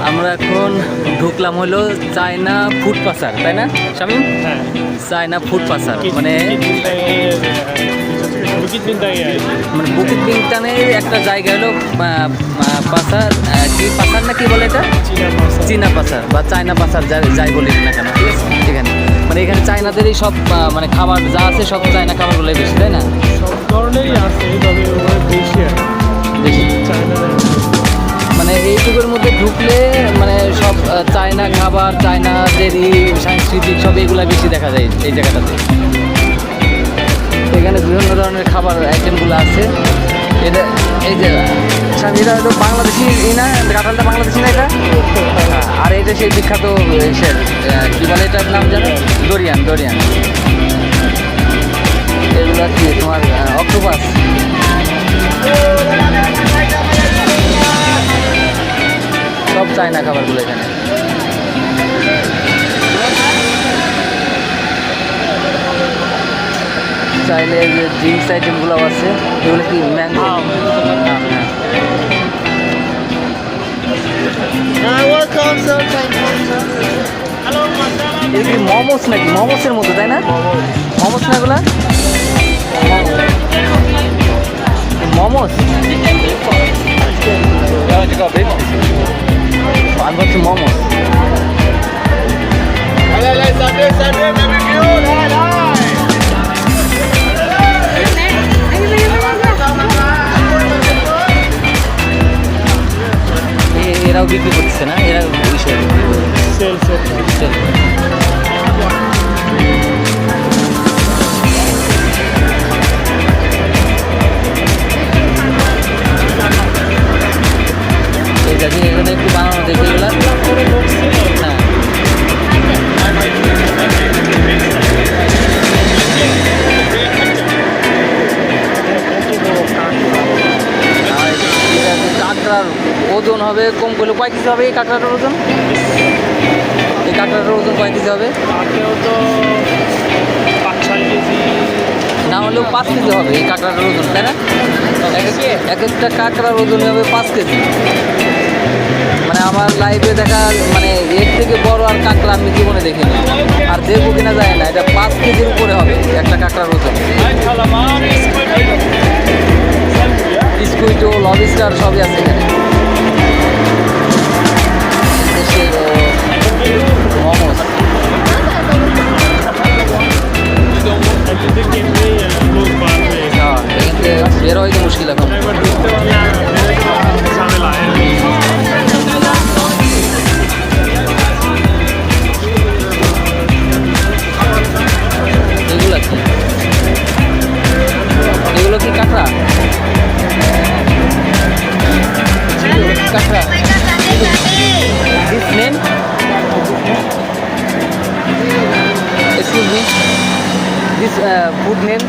আমরা এখন ঢুকলাম হলো চায়না ফুড পাসার, তাই না শামিম? হ্যাঁ, চায়না ফুড পাসার মানে বুকিট বিংটানের একটা জায়গা হলো পাসার, কি পাসার না কি বলে এটা, চীনা পাসার বা চায়না পাসার যাই বলি না কেন, ঠিক আছে? এখানে মানে এখানে চায়নাদেরই সব মানে খাবার যা আছে সব চায়না খাবারগুলোই বেশি, তাই না? সব ধরনেরই আছে, তবে বেশি আর বেশি চায়নাদের মানে এইটুকুর মধ্যে ঢুকলে মানে সব চায়না খাবার, চায়নাদেরই সাংস্কৃতিক সব এগুলো বেশি দেখা যায় এই জায়গাটাতে। এখানে বিভিন্ন ধরনের খাবার আইটেমগুলো আছে। এটা এই যে এটা হলো বাংলাদেশি না, কাঁঠালটা বাংলাদেশি না এটা, আর এটা সেই বিখ্যাত কী বলে এটার নাম জানো? ডোরিয়ান। এগুলো কি তোমার অক্টোপাস। সব চায়না খাবারগুলো এখানে। চাইলে যে ড্রিঙ্কস আইটেমগুলো আছে এগুলো কি ম্যাঙ্গো। এটা কি মোমোস নাকি? মোমোসের মতো, তাই না? মোমোস না এগুলা? মোমোস আমি ভাবছি মোমোস। এরাও বিক্রি করছে না, এরা বিষয় এখানে একটু বানানো দেখে এগুলা। হ্যাঁ, কাঁকড়ার ওজন হবে কম করলে কয় কেজি হবে? এই কাঁকড়াটার ওজন, এই কাঁকড়াটার ওজন কয় কেজি হবে? তো 5-6 কেজি না হলেও 5 কেজি হবে এই কাঁকড়াটার ওজন, তাই না? এক একটা কাঁকড়ার ওজন হবে 5 কেজি। মানে আমার লাইফে দেখা মানে এর থেকে বড় আর কাঁকড়া আমি জীবনে দেখিনি, আর দেখবো কিনা যায় না। এটা 5 কেজির উপরে হবে একটা কাঁকড়ার ওজন। স্কুইড, লবস্টার সবই আছে এখানে। মোমোস বের হয়তো মুশকিল এখন। এগুলো কি কাঁকড়া? কাঁকড়া। This name? Excuse me. This food name?